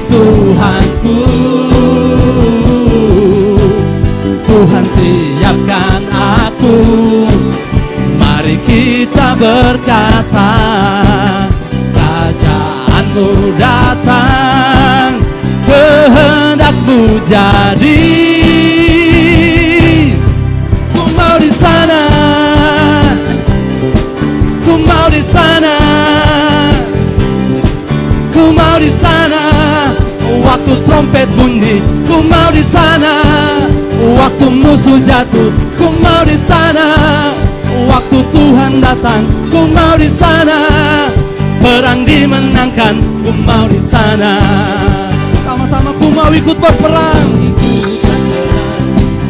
Tuhanku, Tuhan siapkan aku. Mari kita berkata, Kerajaanmu datang, kehendak-Mu jadi. Ku mau di sana, ku mau di sana, ku mau di sana. Waktu trompet bunyi, ku mau di sana. Waktu musuh jatuh, ku mau di sana. Waktu Tuhan datang, ku mau di sana. Perang dimenangkan, ku mau di sana. Sama-sama ku mau ikut berperang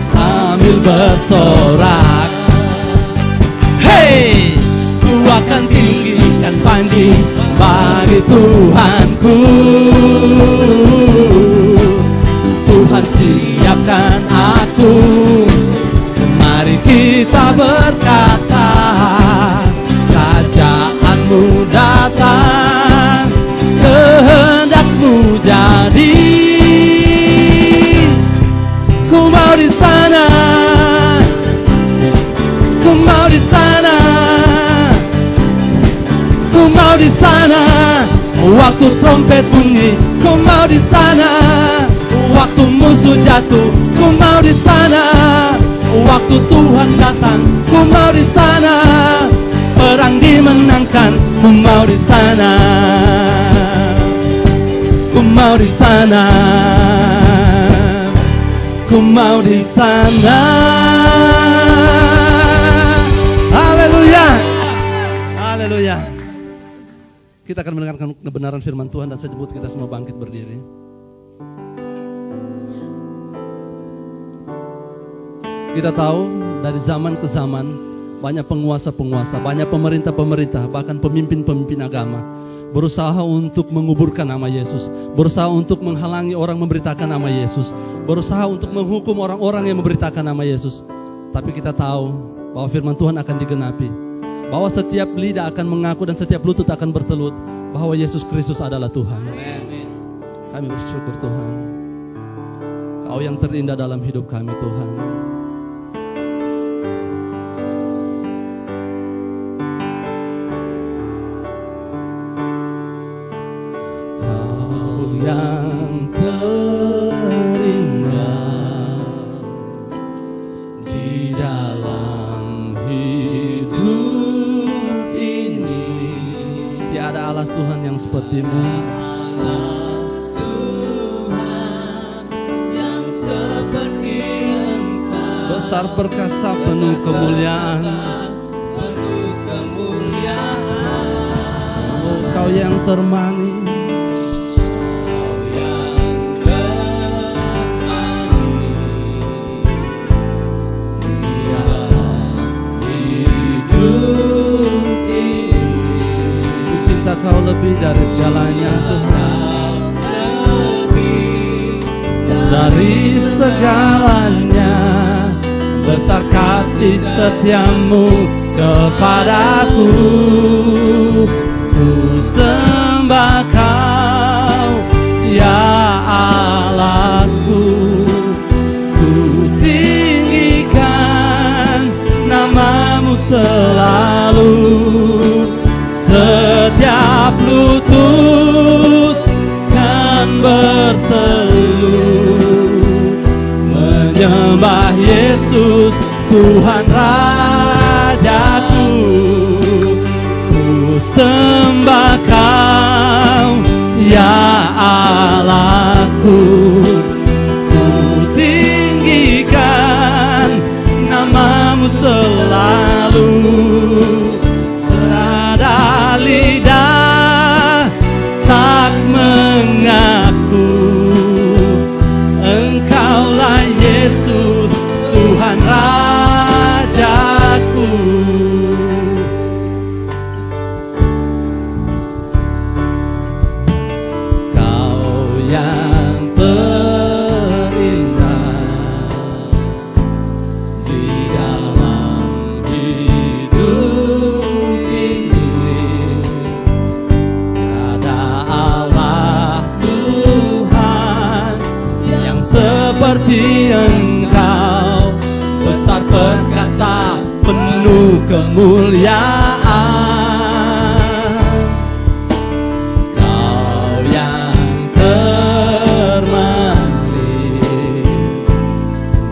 sambil bersorak. Hey, ku akan tinggikan panji bagi Tuhanku. Tuhan siapkan aku. Mari kita berkata, Kerajaanmu datang, kehendak-Mu jadi. Ku mau di sana, ku mau di sana, ku mau di sana. Waktu trompet bunyi, ku mau di sana. Waktu musuh jatuh, ku mau di sana. Waktu Tuhan datang, ku mau di sana. Perang dimenangkan, ku mau di sana. Ku mau di sana, ku mau di sana. Haleluya, haleluya. Kita akan mendengarkan kebenaran firman Tuhan dan saya jemput kita semua bangkit berdiri. Kita tahu dari zaman ke zaman banyak penguasa-penguasa, banyak pemerintah-pemerintah, bahkan pemimpin-pemimpin agama berusaha untuk menguburkan nama Yesus, berusaha untuk menghalangi orang memberitakan nama Yesus, berusaha untuk menghukum orang-orang yang memberitakan nama Yesus. Tapi kita tahu bahwa firman Tuhan akan digenapi, bahwa setiap lidah akan mengaku dan setiap lutut akan bertelut bahwa Yesus Kristus adalah Tuhan. Amin. Kami bersyukur Tuhan, Kau yang terindah dalam hidup kami Tuhan. Kau yang terindah di dalam hidup ini. Tiada Allah Tuhan yang seperti-Mu. Besar perkasa penuh kemuliaan. Oh, Kau yang termanis, ku cinta Kau lebih dari segalanya Tuhan, dari segalanya. Besar kasih setia-Mu kepadaku. Ku sembah Kau ya Allahku. Ku tinggikan nama-Mu selalu. Setiap lutut kan bertelut menyembah Yesus Tuhan Rajaku. Ku sembah Kau ya Allahku. Ku tinggikan nama-Mu selalu. Serada lidah tak mengaku Engkaulah Yesus Tuhan Rajaku. Kau yang puji Engkau, besar perkasa penuh kemuliaan. Kau yang termanggil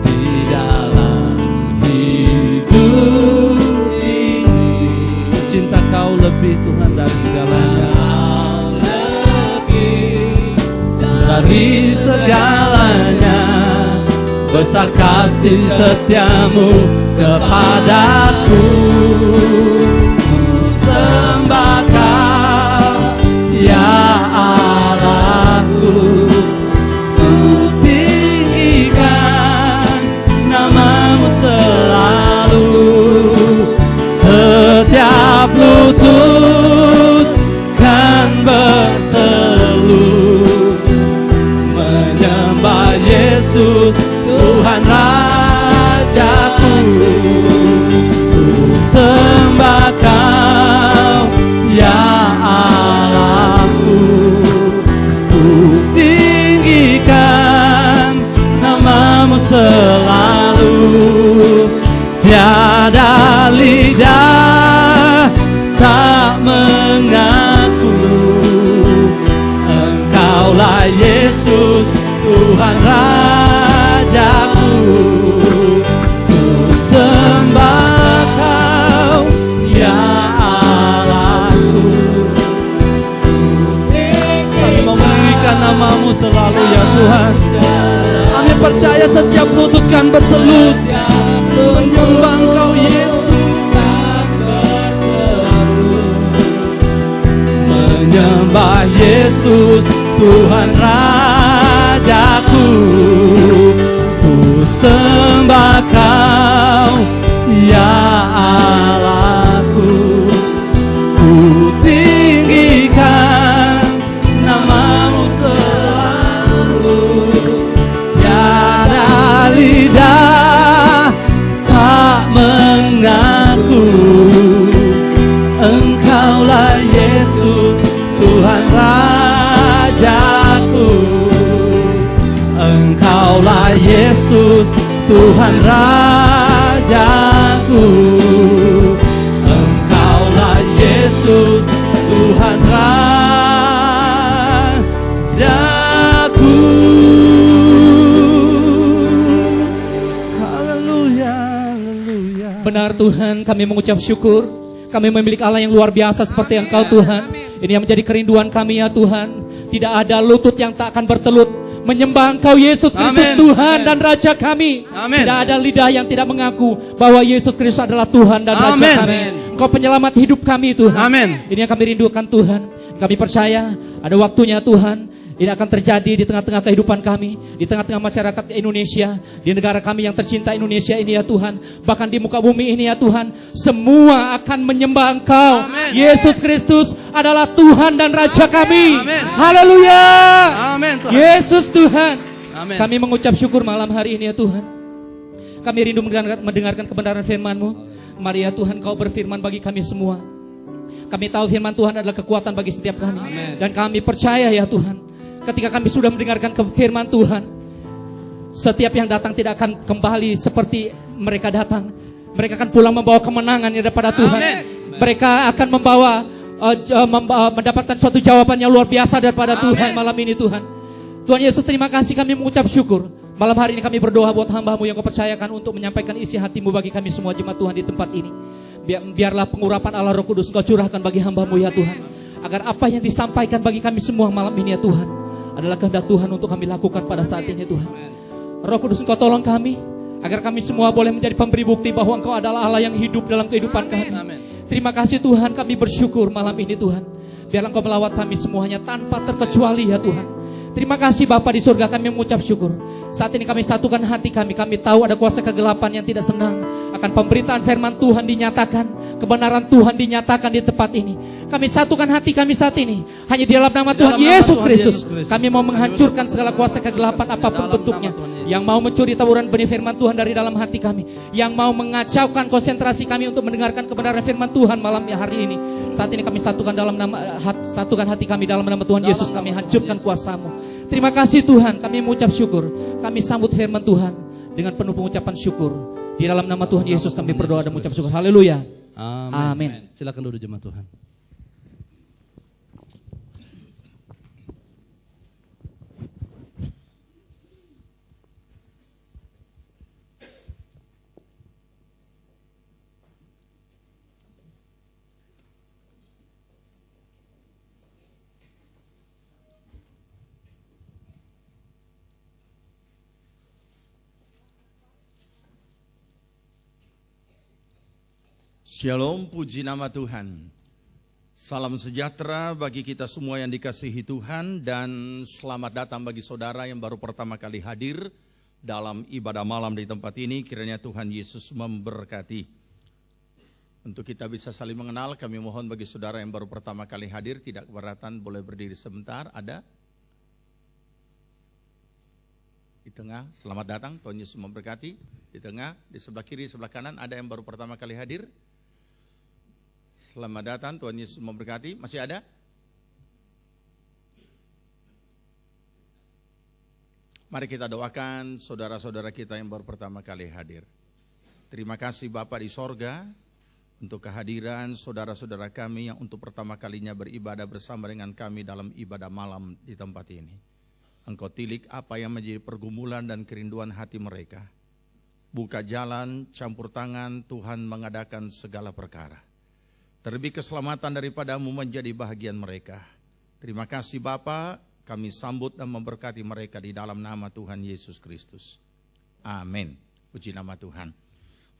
di dalam hidup ini. Cinta Kau lebih Tuhan dari segalanya, dari segalanya. Besar kasih setiamu kepadaku. Ku sembah Kau, ya Allahku. Ku tinggikan namamu selalu. Setiap lutut kan bertelut menyembah Yesus Tuhan Rajaku. Ku sembah Kau, ya Allahku. Ku tinggikan namamu selalu. Tiada lidah tak mengaku Engkaulah Yesus Tuhan Rajaku. Ku sembah Kau, ya Allahku. Kami mau meninggikan namamu selalu ya Tuhan. Kami percaya setiap lutut kan bertelut menyembah Engkau Yesus. Menyembah Yesus Tuhan Rajaku. Ku sembah Kau, ya Allahku. Ku tinggikan namamu selalu. Tiada lidah tak mengaku Engkaulah Yesus Tuhan Rajaku. Engkaulah Yesus Tuhan Rajaku. Engkaulah Yesus Tuhan Rajaku. Haleluya, haleluya. Benar Tuhan, kami mengucap syukur. Kami memiliki Allah yang luar biasa seperti Engkau Tuhan. Ini yang menjadi kerinduan kami ya Tuhan. Tidak ada lutut yang tak akan bertelut menyembah Engkau Yesus Kristus Tuhan dan Raja kami. Amen. Tidak ada lidah yang tidak mengaku bahwa Yesus Kristus adalah Tuhan dan Raja kami. Engkau penyelamat hidup kami Tuhan. Amen. Ini yang kami rindukan Tuhan. Kami percaya ada waktunya Tuhan. Ini akan terjadi di tengah-tengah kehidupan kami, di tengah-tengah masyarakat Indonesia, di negara kami yang tercinta Indonesia ini ya Tuhan. Bahkan di muka bumi ini ya Tuhan, semua akan menyembah Engkau. Amen. Yesus Kristus adalah Tuhan dan Raja kami. Amen. Haleluya. Amen. Yesus Tuhan. Amen. Kami mengucap syukur malam hari ini ya Tuhan. Kami rindu mendengarkan kebenaran firman-Mu. Mari ya Tuhan, Kau berfirman bagi kami semua. Kami tahu firman Tuhan adalah kekuatan bagi setiap kami. Amen. Dan kami percaya ya Tuhan, ketika kami sudah mendengarkan firman Tuhan, setiap yang datang tidak akan kembali seperti mereka datang. Mereka akan pulang membawa kemenangan daripada Tuhan. Amen. Mereka akan mendapatkan suatu jawaban yang luar biasa daripada Amen. Tuhan malam ini Tuhan. Tuhan Yesus, terima kasih, kami mengucap syukur. Malam hari ini kami berdoa buat hamba-Mu yang Kau percayakan untuk menyampaikan isi hati-Mu bagi kami semua jemaat Tuhan di tempat ini. Biarlah pengurapan Allah Roh Kudus Engkau curahkan bagi hamba-Mu ya Tuhan, agar apa yang disampaikan bagi kami semua malam ini ya Tuhan adalah kehendak Tuhan untuk kami lakukan pada saat ini Tuhan. Roh Kudus Engkau tolong kami, agar kami semua boleh menjadi pemberi bukti bahwa Engkau adalah Allah yang hidup dalam kehidupan kami. Amen. Terima kasih Tuhan, kami bersyukur malam ini Tuhan. Biarlah Engkau melawat kami semuanya tanpa terkecuali ya Tuhan. Terima kasih Bapa di surga, kami mengucap syukur. Saat ini kami satukan hati kami. Kami tahu ada kuasa kegelapan yang tidak senang akan pemberitaan firman Tuhan dinyatakan, kebenaran Tuhan dinyatakan di tempat ini. Kami satukan hati kami saat ini hanya di dalam nama Tuhan Yesus Kristus. Kami mau menghancurkan segala kuasa kegelapan apapun bentuknya, yang mau mencuri taburan benih firman Tuhan dari dalam hati kami, yang mau mengacaukan konsentrasi kami untuk mendengarkan kebenaran firman Tuhan malam hari ini. Saat ini kami satukan hati kami dalam nama Tuhan Yesus. Kami hancurkan kuasa-Mu. Terima kasih Tuhan, kami mengucap syukur. Kami sambut firman Tuhan dengan penuh pengucapan syukur. Di dalam nama Tuhan Yesus kami berdoa dan mengucap syukur. Haleluya. Amin. Silakan duduk jemaat Tuhan. Shalom, puji nama Tuhan. Salam sejahtera bagi kita semua yang dikasihi Tuhan, dan selamat datang bagi saudara yang baru pertama kali hadir dalam ibadah malam di tempat ini. Kiranya Tuhan Yesus memberkati. Untuk kita bisa saling mengenal, kami mohon bagi saudara yang baru pertama kali hadir, tidak keberatan, boleh berdiri sebentar. Ada? Di tengah, selamat datang, Tuhan Yesus memberkati. Di tengah, di sebelah kiri, sebelah kanan, ada yang baru pertama kali hadir? Selamat datang, Tuhan Yesus memberkati. Masih ada? Mari kita doakan saudara-saudara kita yang baru pertama kali hadir. Terima kasih Bapa di sorga untuk kehadiran saudara-saudara kami yang untuk pertama kalinya beribadah bersama dengan kami dalam ibadah malam di tempat ini. Engkau tilik apa yang menjadi pergumulan dan kerinduan hati mereka. Buka jalan, campur tangan, Tuhan mengadakan segala perkara. Terlebih keselamatan daripadamu menjadi bahagian mereka. Terima kasih Bapa, kami sambut dan memberkati mereka di dalam nama Tuhan Yesus Kristus. Amin. Puji nama Tuhan.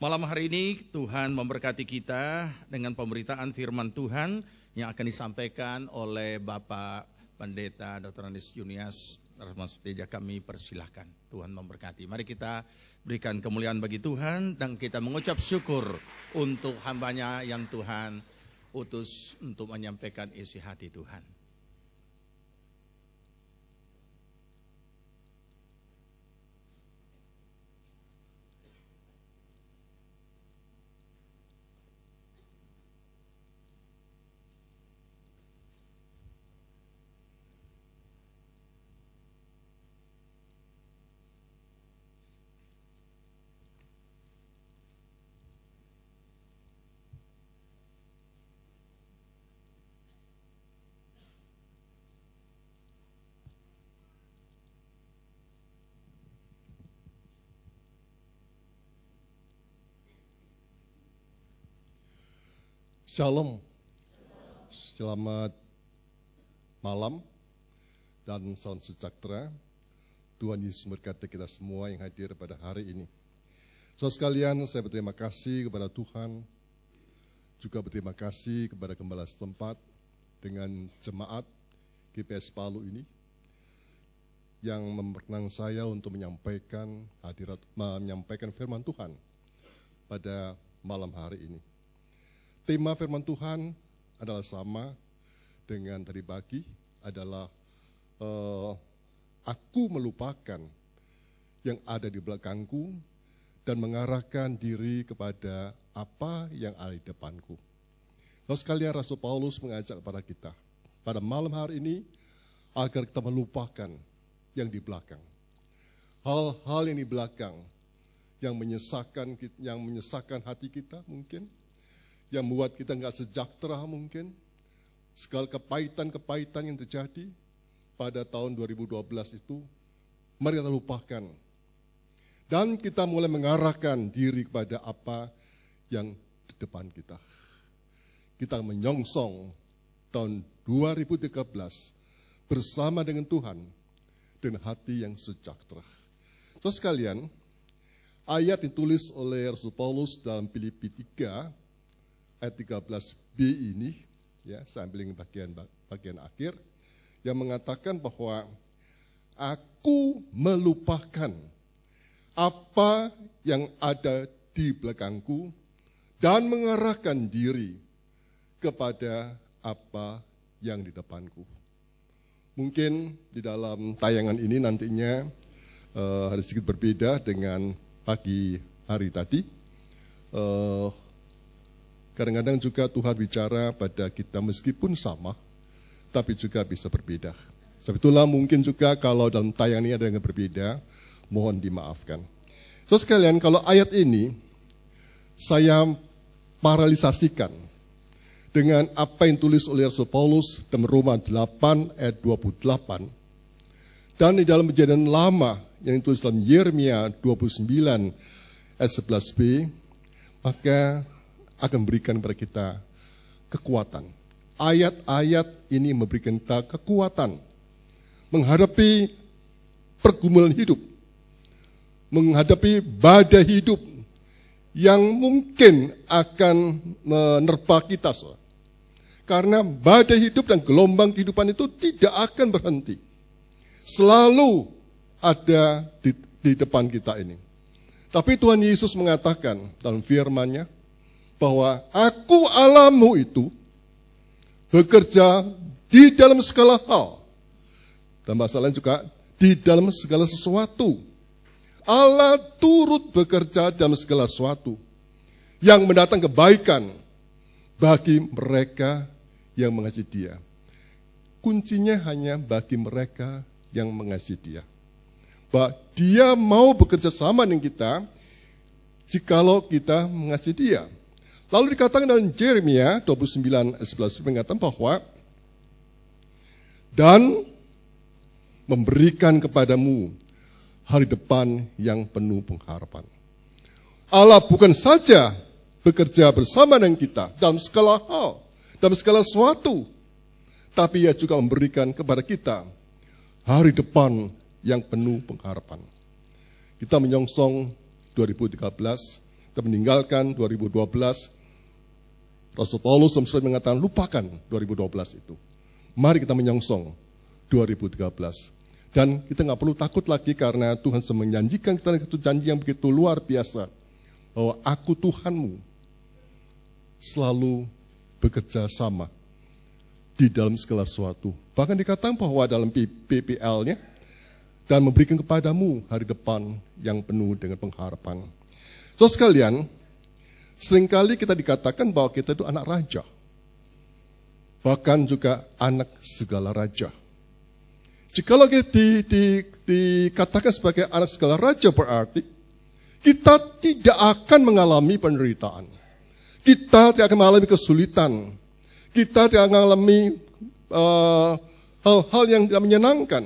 Malam hari ini Tuhan memberkati kita dengan pemberitaan firman Tuhan yang akan disampaikan oleh Bapak Pendeta Dr. Andes Junias. Seteja kami persilahkan. Tuhan memberkati. Mari kita berikan kemuliaan bagi Tuhan dan kita mengucap syukur untuk hambanya yang Tuhan utus untuk menyampaikan isi hati Tuhan. Shalom, selamat malam dan salam sejahtera. Tuhan Yesus memberkati kita semua yang hadir pada hari ini. Saudara sekalian, saya berterima kasih kepada Tuhan, juga berterima kasih kepada gembala setempat dengan jemaat GPS Palu ini yang memperkenankan saya untuk menyampaikan firman Tuhan pada malam hari ini. Tema firman Tuhan adalah sama dengan tadi pagi, adalah aku melupakan yang ada di belakangku dan mengarahkan diri kepada apa yang ada di depanku. Lalu sekalian Rasul Paulus mengajak kepada kita pada malam hari ini agar kita melupakan yang di belakang. Hal-hal yang di belakang yang menyesakkan hati kita mungkin, yang membuat kita nggak sejahtera mungkin, segala kepahitan-kepahitan yang terjadi pada tahun 2012 itu, mari kita lupakan. Dan kita mulai mengarahkan diri kepada apa yang di depan kita. Kita menyongsong tahun 2013 bersama dengan Tuhan dengan hati yang sejahtera. Terus sekalian, ayat ditulis oleh Rasul Paulus dalam Filipi 3 ayat 13b ini, ya, saya ambil bagian akhir, yang mengatakan bahwa aku melupakan apa yang ada di belakangku dan mengarahkan diri kepada apa yang di depanku. Mungkin di dalam tayangan ini nantinya ada sedikit berbeda dengan pagi hari tadi. Kadang-kadang juga Tuhan bicara pada kita meskipun sama, tapi juga bisa berbeda. Sebab itulah mungkin juga kalau dalam tayang ini ada yang berbeda, mohon dimaafkan. So sekalian, kalau ayat ini saya paralisasikan dengan apa yang tulis oleh Rasul Paulus dalam Roma 8 ayat 28, dan di dalam Perjanjian Lama yang ditulis dalam Yeremia 29 ayat 11b, maka akan memberikan kepada kita kekuatan. Ayat-ayat ini memberikan kita kekuatan menghadapi pergumulan hidup, menghadapi badai hidup yang mungkin akan menerpa kita. Karena badai hidup dan gelombang kehidupan itu tidak akan berhenti. Selalu ada di depan kita ini. Tapi Tuhan Yesus mengatakan dalam firman-Nya bahwa Aku Allahmu itu bekerja di dalam segala hal. Dan bahasa lain juga di dalam segala sesuatu. Allah turut bekerja dalam segala sesuatu yang mendatangkan kebaikan bagi mereka yang mengasihi Dia. Kuncinya hanya bagi mereka yang mengasihi Dia. Bahwa Dia mau bekerja sama dengan kita jikalau kita mengasihi Dia. Lalu dikatakan dalam Yeremia 29 ayat 11 mengatakan bahwa dan memberikan kepadamu hari depan yang penuh pengharapan. Allah bukan saja bekerja bersama dengan kita dalam segala hal, dalam segala sesuatu, tapi Ia juga memberikan kepada kita hari depan yang penuh pengharapan. Kita menyongsong 2013, kita meninggalkan 2012. Rasul Paulus mengatakan lupakan 2012 itu. Mari kita menyongsong 2013. Dan kita nggak perlu takut lagi karena Tuhan sudah menjanjikan kita itu janji yang begitu luar biasa. Bahwa Aku Tuhanmu selalu bekerja sama di dalam segala sesuatu. Bahkan dikatakan bahwa dalam PPL-nya, dan memberikan kepadamu hari depan yang penuh dengan pengharapan. So sekalian, seringkali kita dikatakan bahwa kita itu anak raja. Bahkan juga anak segala raja. Jikalau kita dikatakan sebagai anak segala raja berarti kita tidak akan mengalami penderitaan. Kita tidak akan mengalami kesulitan. Kita tidak akan mengalami hal-hal yang tidak menyenangkan.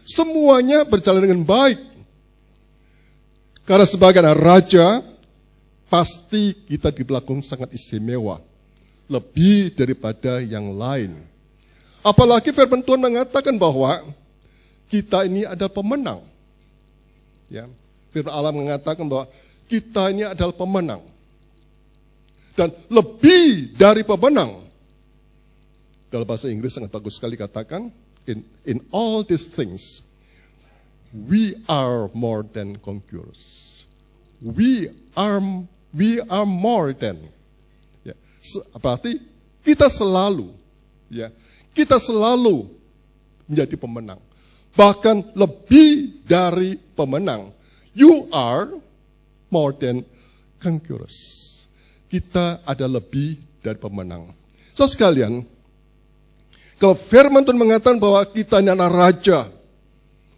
Semuanya berjalan dengan baik. Karena sebagai anak raja, pasti kita diberlakukan sangat istimewa. Lebih daripada yang lain. Apalagi firman Tuhan mengatakan bahwa kita ini adalah pemenang. Ya, firman Allah mengatakan bahwa kita ini adalah pemenang. Dan lebih dari pemenang. Dalam bahasa Inggris sangat bagus sekali katakan, in all these things, we are more than conquerors. We are more than. Ya, berarti kita selalu, ya, kita selalu menjadi pemenang. Bahkan lebih dari pemenang. You are more than conquerors. Kita ada lebih dari pemenang. So sekalian, kalau firman Tuhan mengatakan bahwa kita ini anak raja,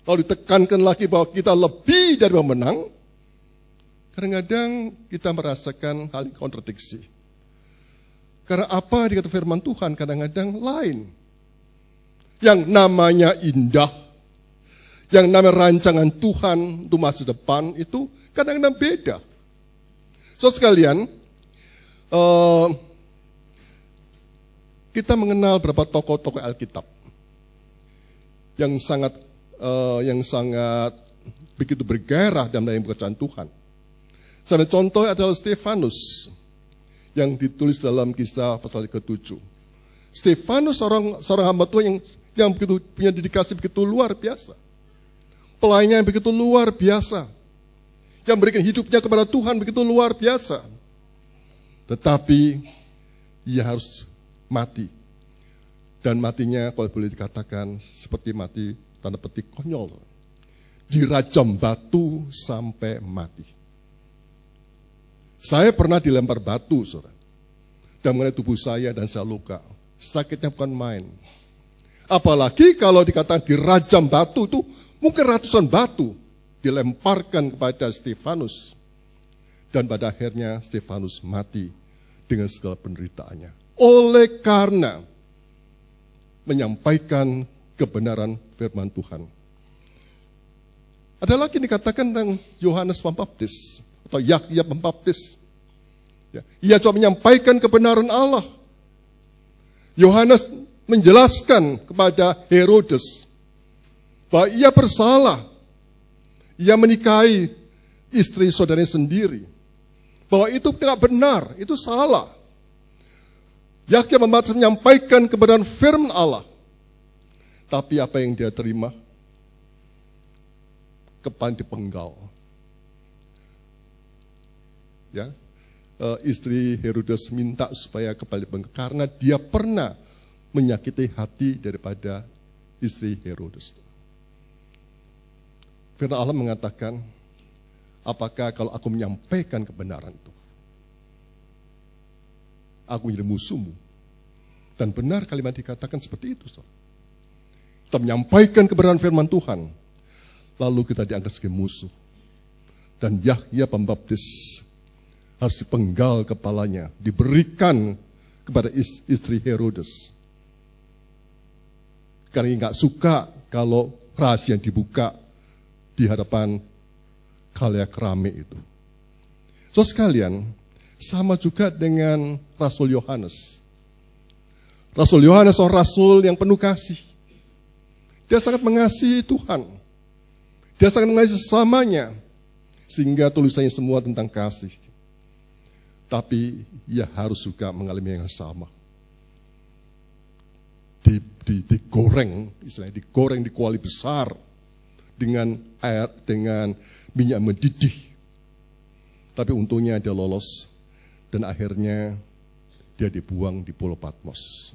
lalu ditekankan lagi bahwa kita lebih dari pemenang, kadang-kadang kita merasakan hal yang kontradiksi. Karena apa dikata firman Tuhan kadang-kadang lain. Yang namanya indah, yang namanya rancangan Tuhan untuk masa depan itu kadang-kadang beda. So sekalian, kita mengenal beberapa tokoh-tokoh Alkitab yang sangat begitu bergairah dalam pekerjaan Tuhan. Salah contoh adalah Stefanus yang ditulis dalam Kisah pasal ke-7. Stefanus seorang hamba Tuhan yang begitu punya dedikasi begitu luar biasa. Pelayannya yang begitu luar biasa. Yang memberikan hidupnya kepada Tuhan begitu luar biasa. Tetapi ia harus mati. Dan matinya kalau boleh dikatakan seperti mati tanda petik konyol. Dirajam batu sampai mati. Saya pernah dilempar batu, saudara. Dan mengenai tubuh saya dan saya luka. Sakitnya bukan main. Apalagi kalau dikatakan dirajam batu itu mungkin ratusan batu dilemparkan kepada Stefanus. Dan pada akhirnya Stefanus mati dengan segala penderitaannya. Oleh karena menyampaikan kebenaran firman Tuhan. Ada lagi dikatakan tentang Yohanes Pembaptis atau Yahya Pembaptis. Ya, ia coba menyampaikan kebenaran Allah. Yohanes menjelaskan kepada Herodes bahwa ia bersalah. Ia menikahi istri saudaranya sendiri. Bahwa itu tidak benar, itu salah. Yahya Pembaptis menyampaikan kebenaran firman Allah. Tapi apa yang dia terima? Kepala dipenggal. Ya, istri Herodes minta supaya kepala dipenggal karena dia pernah menyakiti hati daripada istri Herodes. Firman Allah mengatakan, apakah kalau aku menyampaikan kebenaran itu, aku menjadi musuhmu? Dan benar kalimat dikatakan seperti itu. Kita menyampaikan kebenaran firman Tuhan, lalu kita dianggap sebagai musuh. Dan Yahya Pembaptis harus dipenggal kepalanya, diberikan kepada istri Herodes. Karena dia nggak suka kalau rahasia yang dibuka di hadapan khalayak rame itu. So sekalian, sama juga dengan Rasul Yohanes. Rasul Yohanes seorang rasul yang penuh kasih. Dia sangat mengasihi Tuhan. Dia sangat mengasihi sesamanya. Sehingga tulisannya semua tentang kasih. Tapi ia harus juga mengalami yang sama. Digoreng, istilahnya digoreng di kuali besar. Dengan air, dengan minyak mendidih. Tapi untungnya dia lolos. Dan akhirnya dia dibuang di Pulau Patmos.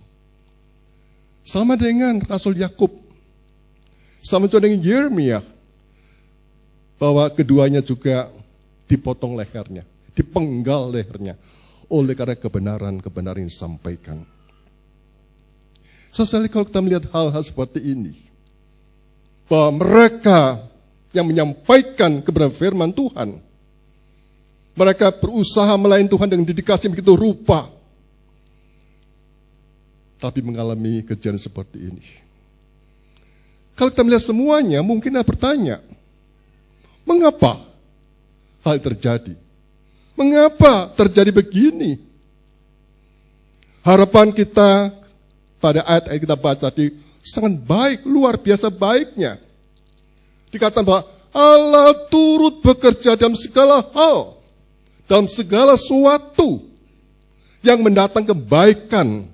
Sama dengan Rasul Yakub. Sama juga dengan Yeremia. Bahwa keduanya juga dipotong lehernya. Dipenggal lehernya. Oleh karena kebenaran-kebenaran yang disampaikan. Sesekali kalau kita melihat hal-hal seperti ini. Bahwa mereka yang menyampaikan kebenaran firman Tuhan. Mereka berusaha melayani Tuhan dengan dedikasi begitu rupa. Tapi mengalami kejadian seperti ini. Kalau kita melihat semuanya, mungkin ada bertanya, mengapa hal terjadi? Mengapa terjadi begini? Harapan kita pada ayat yang kita baca tadi sangat baik, luar biasa baiknya. Dikatakan bahwa Allah turut bekerja dalam segala hal, dalam segala sesuatu yang mendatangkan kebaikan.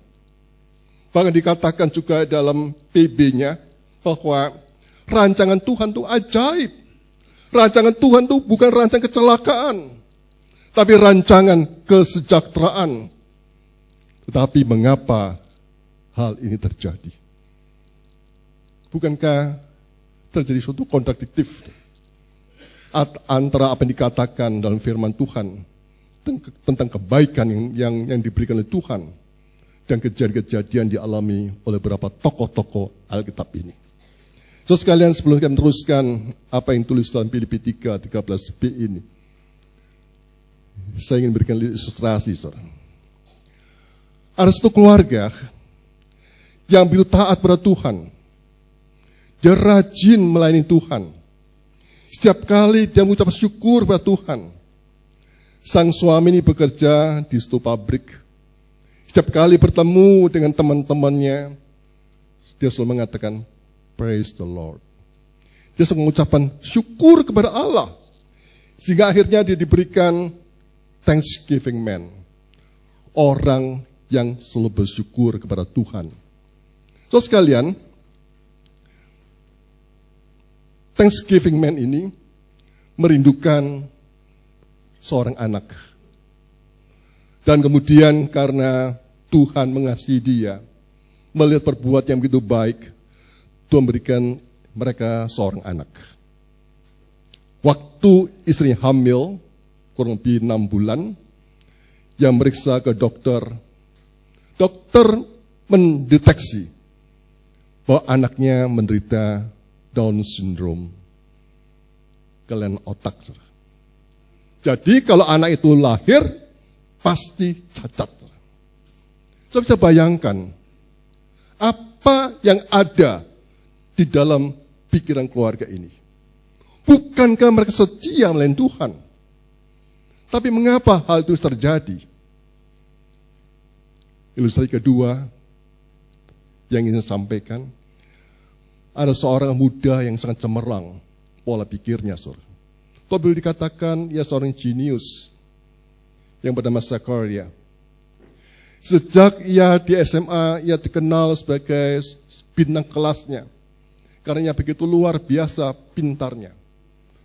Bahkan dikatakan juga dalam PB-nya bahwa rancangan Tuhan itu ajaib. Rancangan Tuhan itu bukan rancangan kecelakaan, tapi rancangan kesejahteraan. Tetapi mengapa hal ini terjadi? Bukankah terjadi suatu kontradiktif antara apa yang dikatakan dalam firman Tuhan tentang kebaikan yang diberikan oleh Tuhan dan kejadian-kejadian dialami oleh beberapa tokoh-tokoh Alkitab ini. So sekalian, sebelum kita meneruskan apa yang tulis dalam Filipi 3:13b ini, saya ingin berikan ilustrasi, saudara. Ada satu keluarga yang begitu taat pada Tuhan. Dia rajin melayani Tuhan. Setiap kali dia mengucap syukur pada Tuhan. Sang suami ini bekerja di suatu pabrik. Setiap kali bertemu dengan teman-temannya, dia selalu mengatakan, praise the Lord. Dia selalu mengucapkan syukur kepada Allah. Sehingga akhirnya dia diberikan Thanksgiving Man. Orang yang selalu bersyukur kepada Tuhan. So sekalian, Thanksgiving Man ini merindukan seorang anak. Dan kemudian karena Tuhan mengasihi dia, melihat perbuatan yang begitu baik, Tuhan berikan mereka seorang anak. Waktu istrinya hamil, kurang lebih 6 bulan, yang meriksa ke dokter. Dokter mendeteksi bahwa anaknya menderita Down syndrome, kelainan otak. Jadi kalau anak itu lahir, pasti cacat. Saya bisa bayangkan apa yang ada di dalam pikiran keluarga ini. Bukankah mereka setia melayan Tuhan? Tapi mengapa hal itu terjadi? Ilustrasi kedua yang ingin saya sampaikan, ada seorang muda yang sangat cemerlang pola pikirnya, saudara. Kalau boleh dikatakan, ia seorang jenius yang bernama Zakaria. Sejak ia di SMA, ia dikenal sebagai bintang kelasnya. Karena ia begitu luar biasa pintarnya.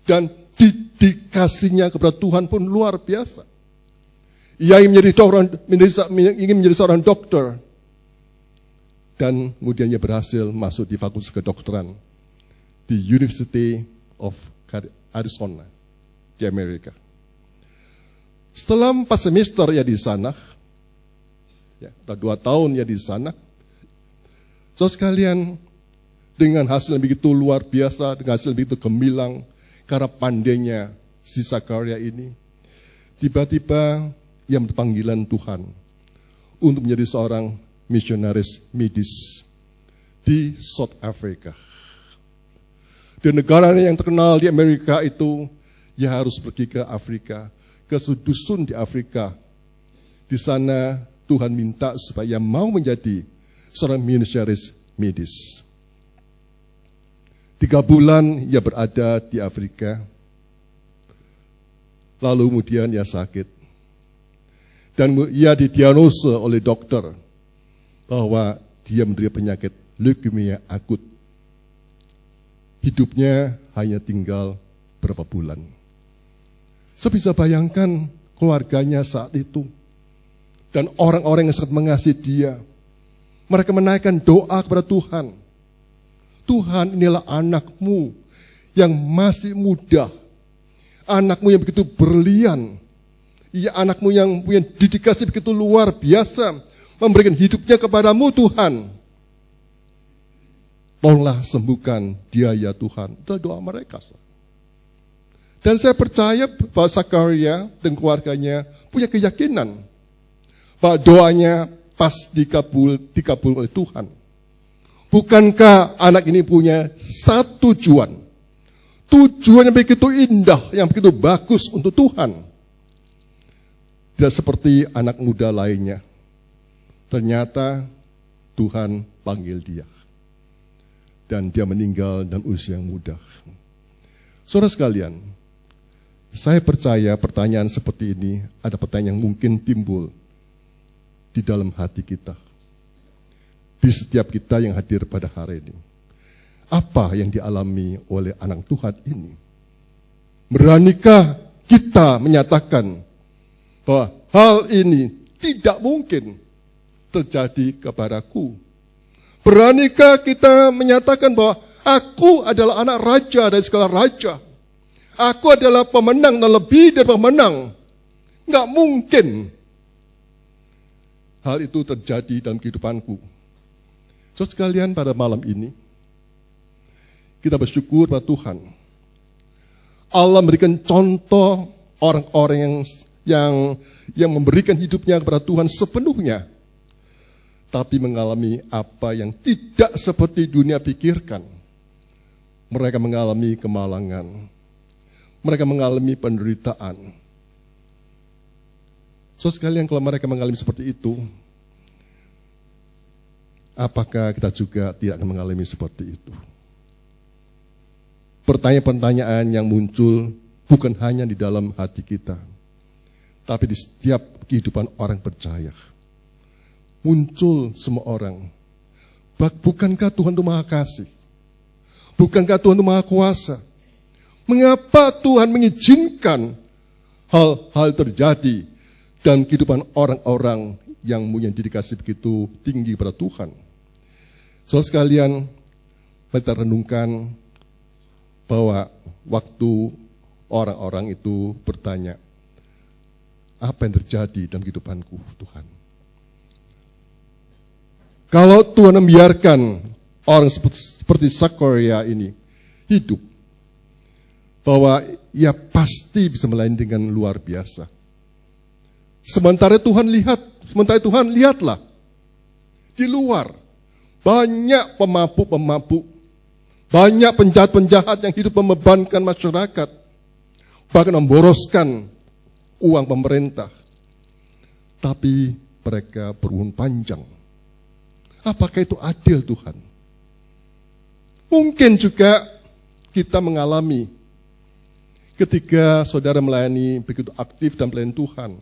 Dan dedikasinya kepada Tuhan pun luar biasa. Ia ingin menjadi seorang dokter. Dan kemudian ia berhasil masuk di fakultas kedokteran di University of Arizona di Amerika. Setelah 4 semester ia di sana, atau 2 tahun ia di sana, saudara sekalian, dengan hasil yang begitu luar biasa, dengan hasil yang begitu gemilang, karena pandainya si Zakaria ini, tiba-tiba ia mendapat panggilan Tuhan untuk menjadi seorang misionaris medis di South Africa. Di negara yang terkenal di Amerika itu, ia harus pergi ke Afrika, ke dusun di Afrika. Di sana Tuhan minta supaya mau menjadi seorang misionaris medis. 3 bulan ia berada di Afrika, lalu kemudian ia sakit. Dan ia didiagnosa oleh dokter bahwa dia menderita penyakit leukemia akut. Hidupnya hanya tinggal berapa bulan. Saya bisa bayangkan keluarganya saat itu. Dan orang-orang yang sangat mengasihi dia. Mereka menaikkan doa kepada Tuhan. Tuhan, inilah anakmu yang masih muda. Anakmu yang begitu brilian. Ia anakmu yang punya dedikasi begitu luar biasa. Memberikan hidupnya kepadamu Tuhan. Tolonglah sembuhkan dia ya Tuhan. Itu doa mereka. Dan saya percaya bahwa Zakaria dan keluarganya punya keyakinan bahwa doanya pas dikabul oleh Tuhan. Bukankah anak ini punya satu tujuan? Tujuan yang begitu indah, yang begitu bagus untuk Tuhan. Tidak seperti anak muda lainnya. Ternyata Tuhan panggil dia. Dan dia meninggal dalam usia yang muda. Saudara sekalian, saya percaya pertanyaan seperti ini, ada pertanyaan yang mungkin timbul di dalam hati kita. Di setiap kita yang hadir pada hari ini. Apa yang dialami oleh anak Tuhan ini? Beranikah kita menyatakan bahwa hal ini tidak mungkin terjadi kepadaku? Beranikah kita menyatakan bahwa aku adalah anak raja dari segala raja? Aku adalah pemenang dan lebih dari pemenang. Nggak mungkin hal itu terjadi dalam kehidupanku. Saudara sekalian, pada malam ini kita bersyukur pada Tuhan. Allah memberikan contoh orang-orang yang memberikan hidupnya kepada Tuhan sepenuhnya, tapi mengalami apa yang tidak seperti dunia pikirkan. Mereka mengalami kemalangan. Mereka mengalami penderitaan. So sekalian, kalau mereka mengalami seperti itu, apakah kita juga tidak akan mengalami seperti itu? Pertanyaan-pertanyaan yang muncul bukan hanya di dalam hati kita, tapi di setiap kehidupan orang percaya. Muncul semua orang. Bukankah Tuhan itu Maha Kasih? Bukankah Tuhan itu Maha Kuasa? Mengapa Tuhan mengizinkan hal-hal terjadi dalam kehidupan orang-orang yang punya dedikasi begitu tinggi pada Tuhan? Saudara sekalian, kita renungkan bahwa waktu orang-orang itu bertanya, apa yang terjadi dalam kehidupanku, Tuhan? Kalau Tuhan membiarkan orang seperti Zakaria ini hidup, bahwa ia pasti bisa melayani dengan luar biasa. Sementara Tuhan lihatlah di luar banyak pemabuk-pemabuk, banyak penjahat-penjahat yang hidup membebankan masyarakat, bahkan memboroskan uang pemerintah. Tapi mereka berumur panjang. Apakah itu adil, Tuhan? Mungkin juga kita mengalami ketika saudara melayani begitu aktif dan melayani Tuhan,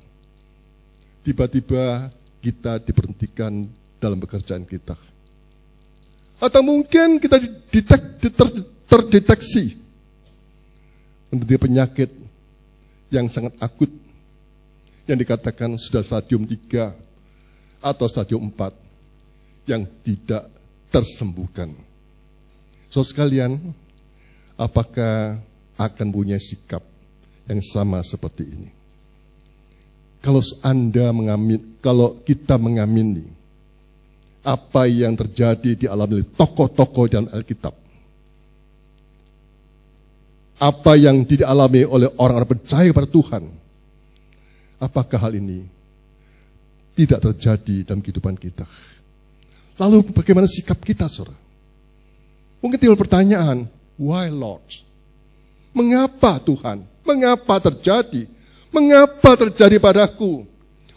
tiba-tiba kita diberhentikan dalam pekerjaan kita. Atau mungkin kita terdeteksi menderita penyakit yang sangat akut, yang dikatakan sudah stadium 3 atau stadium 4 yang tidak tersembuhkan. So sekalian, apakah akan punya sikap yang sama seperti ini? Kalau kita mengamini apa yang terjadi di alam ini, tokoh-tokoh dalam Alkitab, apa yang dialami oleh orang-orang percaya pada Tuhan, apakah hal ini tidak terjadi dalam kehidupan kita? Lalu bagaimana sikap kita, saudara? Mungkin timbul pertanyaan, why Lord? Mengapa Tuhan? Mengapa terjadi? Mengapa terjadi padaku?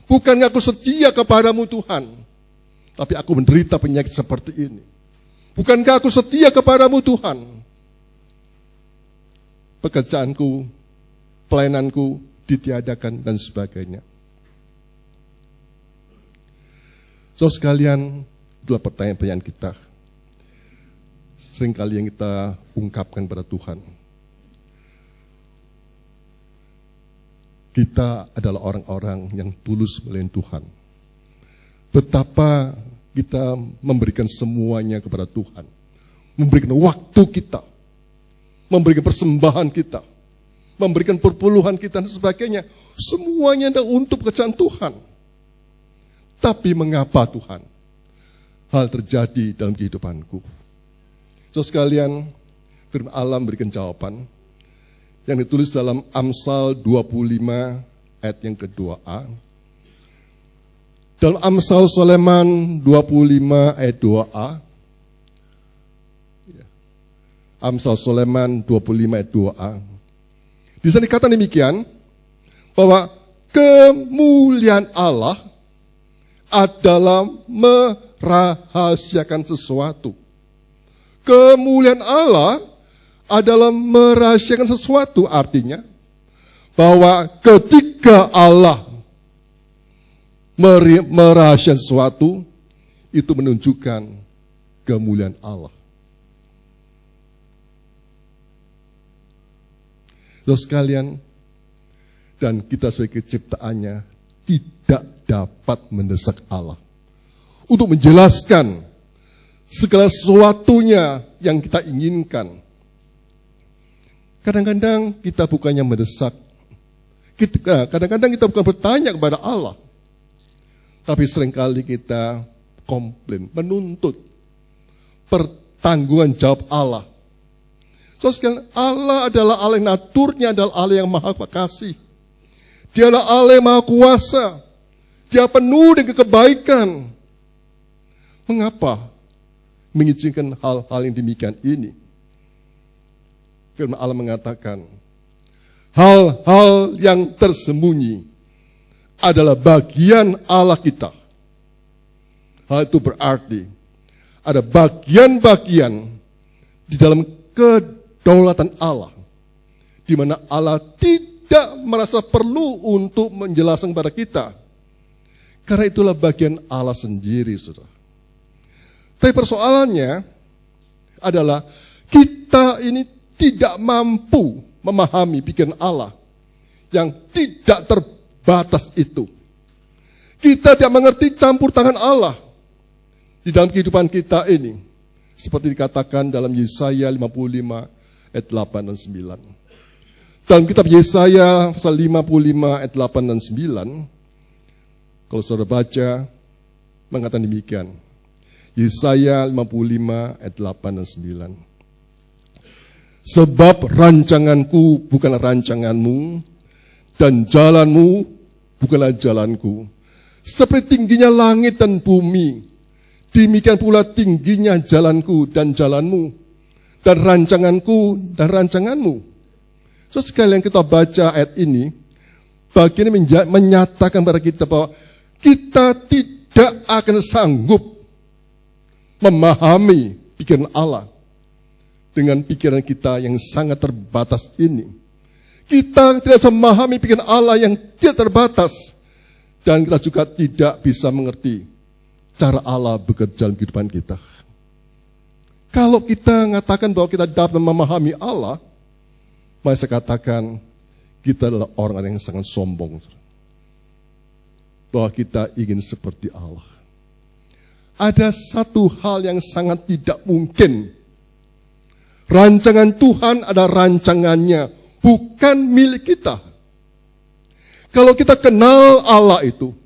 Bukankah aku setia kepadamu Tuhan? Tapi aku menderita penyakit seperti ini. Bukankah aku setia kepadamu Tuhan? Pekerjaanku, pelayananku ditiadakan dan sebagainya. So sekalian, itulah pertanyaan-pertanyaan kita. Seringkali yang kita ungkapkan pada Tuhan. Kita adalah orang-orang yang tulus melayani Tuhan. Betapa kita memberikan semuanya kepada Tuhan. Memberikan waktu kita. Memberikan persembahan kita. Memberikan perpuluhan kita dan sebagainya. Semuanya adalah untuk pekerjaan Tuhan. Tapi mengapa Tuhan hal terjadi dalam kehidupanku? So sekalian, firman Allah memberikan jawaban yang ditulis dalam Amsal 25 ayat yang ke-2a. Dalam Amsal Sulaiman 25 ayat 2a. Amsal Sulaiman 25 ayat 2a. Di sana dikatakan demikian, bahwa kemuliaan Allah adalah merahasiakan sesuatu. Kemuliaan Allah adalah merahasiakan sesuatu, artinya bahwa ketika Allah merahasiakan sesuatu, itu menunjukkan kemuliaan Allah. Saudara sekalian, dan kita sebagai ciptaannya tidak dapat mendesak Allah untuk menjelaskan segala sesuatunya yang kita inginkan. Kadang-kadang kita bukannya mendesak, kadang-kadang kita bukan bertanya kepada Allah, tapi seringkali kita komplain, menuntut pertanggungan jawab Allah. So sekalian, Allah adalah Allah yang naturnya adalah Allah yang maha kasih. Dia adalah Allah yang maha kuasa. Dia penuh dengan kebaikan. Mengapa mengizinkan hal-hal yang demikian ini? Firman Allah mengatakan, hal-hal yang tersembunyi adalah bagian Allah kita. Hal itu berarti ada bagian-bagian di dalam kedaulatan Allah, di mana Allah tidak merasa perlu untuk menjelaskan kepada kita. Karena itulah bagian Allah sendiri, saudara. Tapi persoalannya adalah kita ini tidak mampu memahami pikiran Allah yang tidak terbatas itu. Kita tidak mengerti campur tangan Allah di dalam kehidupan kita ini. Seperti dikatakan dalam Yesaya 55 ayat 8 dan 9. Dalam kitab Yesaya pasal 55 ayat 8 dan 9, kalau saudara baca, mengatakan demikian. Yesaya 55 ayat 8 dan 9. Sebab rancanganku bukanlah rancanganmu, dan jalanmu bukanlah jalanku. Seperti tingginya langit dan bumi, demikian pula tingginya jalanku dan jalanmu, dan rancanganku dan rancanganmu. So sekalian kita baca ayat ini, bagian ini menyatakan kepada kita bahwa kita tidak akan sanggup memahami pikiran Allah dengan pikiran kita yang sangat terbatas ini. Kita tidak bisa memahami pikiran Allah yang tidak terbatas, dan kita juga tidak bisa mengerti cara Allah bekerja dalam kehidupan kita. Kalau kita mengatakan bahwa kita dapat memahami Allah, maka saya katakan kita adalah orang yang sangat sombong. Bahwa kita ingin seperti Allah. Ada satu hal yang sangat tidak mungkin. Rancangan Tuhan ada rancangannya, bukan milik kita. Kalau kita kenal Allah itu,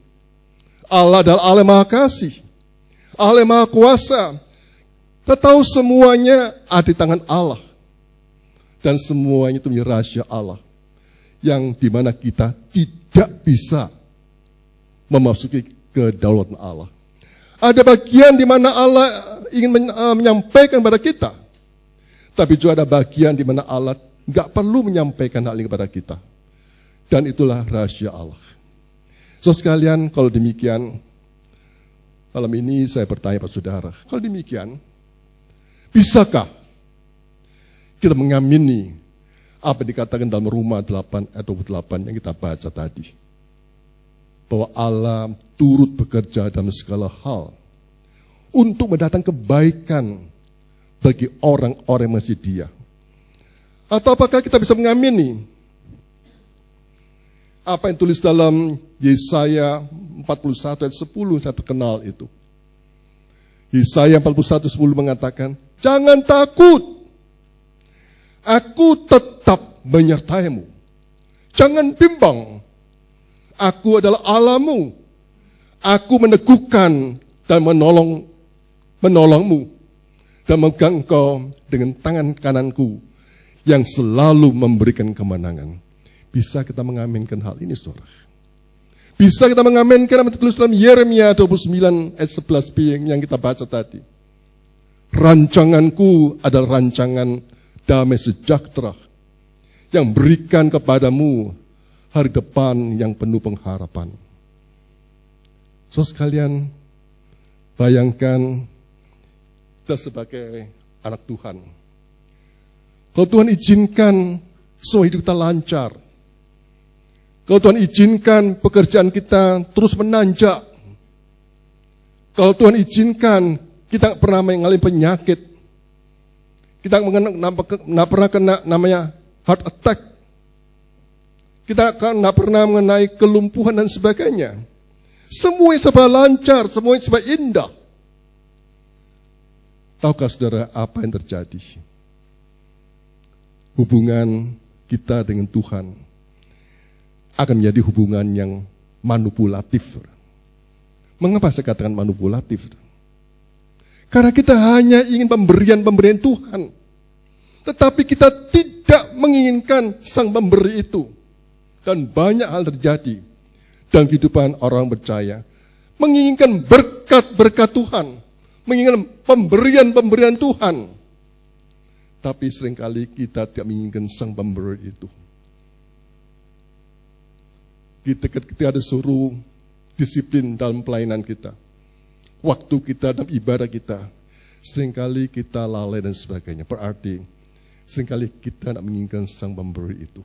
Allah adalah Allah Maha Kasih, Allah Maha Kuasa. Kita tahu semuanya ada di tangan Allah. Dan semuanya itu menjadi rahasia Allah. Yang dimana kita tidak bisa memasuki kedaulatan Allah. Ada bagian di mana Allah ingin menyampaikan kepada kita. Tapi juga ada bagian di mana Allah nggak perlu menyampaikan hal ini kepada kita. Dan itulah rahasia Allah. So sekalian, kalau demikian, malam ini saya bertanya Pak Saudara, kalau demikian, bisakah kita mengamini apa yang dikatakan dalam Roma 8 ayat 28 yang kita baca tadi? Bahwa Allah turut bekerja dalam segala hal untuk mendatangkan kebaikan bagi orang-orang yang masih dia. Atau apakah kita bisa mengamini apa yang tulis dalam Yesaya 41 ayat 10 saya terkenal itu. Yesaya 41 10 mengatakan, jangan takut, aku tetap menyertaimu. Jangan bimbang, aku adalah Allahmu. Aku meneguhkan dan menolongmu. Dan memegang engkau dengan tangan kananku yang selalu memberikan kemenangan. Bisa kita mengaminkan hal ini, saudara? Bisa kita mengaminkan apa yang tertulis dalam Yeremia 29 ayat 11b yang kita baca tadi. Rancanganku adalah rancangan damai sejahtera yang berikan kepadamu hari depan yang penuh pengharapan. So sekalian, bayangkan kita sebagai anak Tuhan. Kalau Tuhan izinkan semua hidup kita lancar. Kalau Tuhan izinkan pekerjaan kita terus menanjak. Kalau Tuhan izinkan kita pernah mengalami penyakit. Kita nggak pernah kena namanya heart attack. Kita nggak pernah mengenai kelumpuhan dan sebagainya. Semuanya serba lancar, semuanya serba indah. Tahukah saudara apa yang terjadi? Hubungan kita dengan Tuhan akan menjadi hubungan yang manipulatif. Mengapa saya katakan manipulatif? Karena kita hanya ingin pemberian-pemberian Tuhan. Tetapi kita tidak menginginkan sang pemberi itu. Dan banyak hal terjadi dalam kehidupan orang percaya. Menginginkan berkat-berkat Tuhan. Menginginkan pemberian-pemberian Tuhan. Tapi seringkali kita tidak menginginkan sang pemberi itu. Kita ada suruh disiplin dalam pelayanan kita. Waktu kita dalam ibadah kita. Seringkali kita lalai dan sebagainya. Berarti seringkali kita tidak menginginkan sang pemberi itu.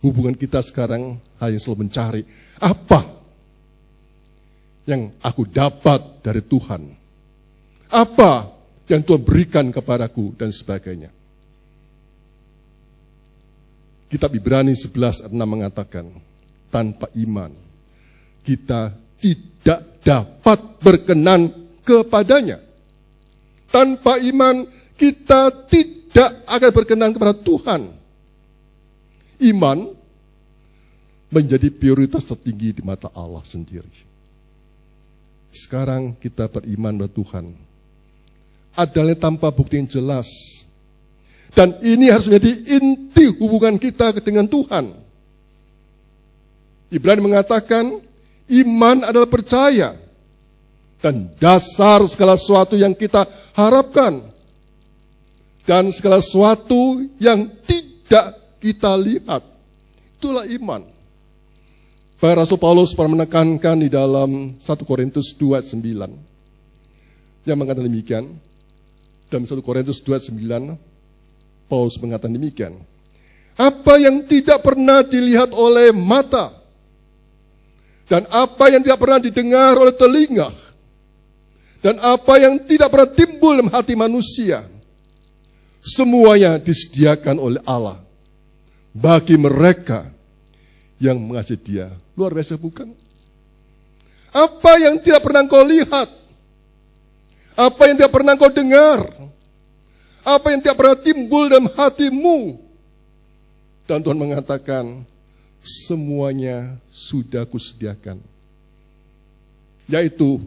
Hubungan kita sekarang hanya selalu mencari apa yang aku dapat dari Tuhan. Apa yang Tuhan berikan kepadaku dan sebagainya. Kitab Ibrani 11 ayat 6 mengatakan, tanpa iman kita tidak dapat berkenan kepadanya. Tanpa iman kita tidak akan berkenan kepada Tuhan. Iman menjadi prioritas tertinggi di mata Allah sendiri. Sekarang kita beriman pada Tuhan. Adalah tanpa bukti yang jelas. Dan ini harus menjadi inti hubungan kita dengan Tuhan. Ibrani mengatakan, iman adalah percaya. Dan dasar segala sesuatu yang kita harapkan. Dan segala sesuatu yang tidak kita lihat. Itulah iman. Bahkan Rasul Paulus pernah menekankan di dalam 1 Korintus 2:9. Yang mengatakan demikian. Dalam 1 Korintus 2:9, Paulus mengatakan demikian. Apa yang tidak pernah dilihat oleh mata, dan apa yang tidak pernah didengar oleh telinga, dan apa yang tidak pernah timbul dalam hati manusia, semuanya disediakan oleh Allah bagi mereka yang mengasihi Dia. Luar biasa bukan? Apa yang tidak pernah kau lihat, apa yang tidak pernah kau dengar, apa yang tidak pernah timbul dalam hatimu. Dan Tuhan mengatakan, semuanya sudah kusediakan. Yaitu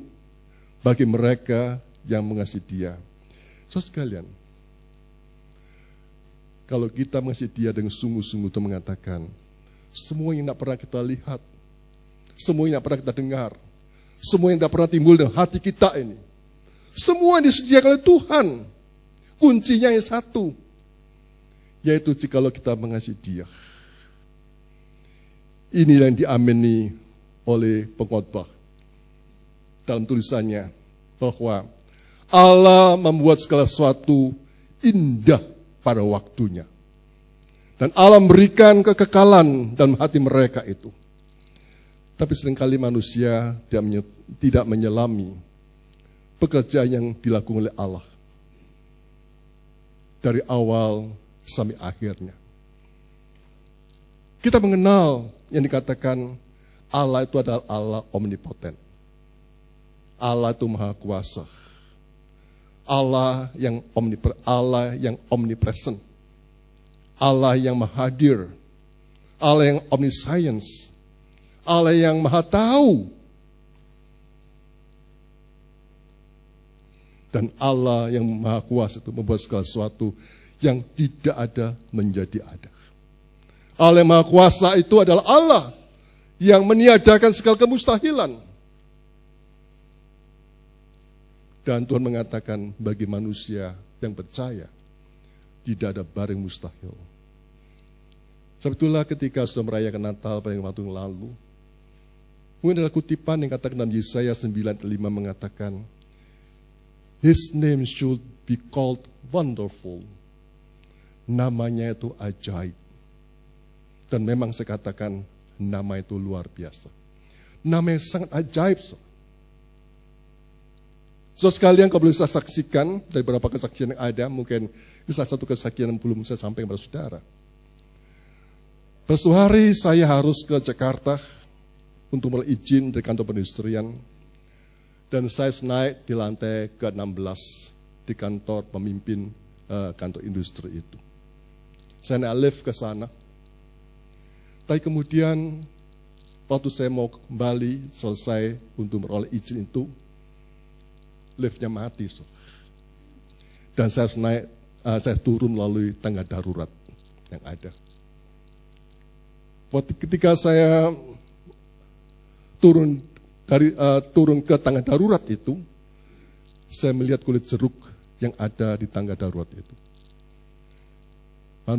bagi mereka yang mengasihi Dia. Saudara sekalian, kalau kita mengasihi Dia dengan sungguh-sungguh, Tuhan mengatakan, semua yang tidak pernah kita lihat, semua yang tidak pernah kita dengar, semua yang tidak pernah timbul dalam hati kita ini, semua disediakan oleh Tuhan. Kuncinya yang satu, yaitu jikalau kita mengasihi Dia. Ini yang diamini oleh pengkhotbah dalam tulisannya, bahwa Allah membuat segala sesuatu indah pada waktunya. Dan Allah memberikan kekekalan dalam hati mereka itu. Tapi seringkali manusia tidak menyelami pekerjaan yang dilakukan oleh Allah. Dari awal sampai akhirnya. Kita mengenal yang dikatakan Allah itu adalah Allah omnipoten. Allah itu maha kuasa. Allah yang omnipresent. Allah yang maha hadir. Allah yang omniscience. Allah yang maha tahu. Dan Allah yang maha kuasa itu membuat segala sesuatu yang tidak ada menjadi ada. Allah yang maha kuasa itu adalah Allah yang meniadakan segala kemustahilan. Dan Tuhan mengatakan bagi manusia yang percaya, tidak ada barang mustahil. Sebetulnya ketika sudah merayakan Natal pada waktu yang lalu, mungkin ada kutipan yang katakan dalam Yesaya 9:5 mengatakan, His name should be called wonderful. Namanya itu ajaib. Dan memang saya katakan, nama itu luar biasa. Nama yang sangat ajaib. So sekalian kau boleh saya saksikan, dari beberapa kesaksian yang ada, mungkin salah satu kesaksian yang belum saya sampaikan kepada saudara. Suatu hari saya harus ke Jakarta untuk melalui izin dari kantor perindustrian. Dan saya naik di lantai ke-16 di kantor pemimpin kantor industri itu. Saya naik lift ke sana. Tapi kemudian waktu saya mau kembali selesai untuk meroleh izin itu, liftnya mati. Dan saya saya turun melalui tangga darurat yang ada. Ketika saya turun ke tangga darurat itu, saya melihat kulit jeruk yang ada di tangga darurat itu.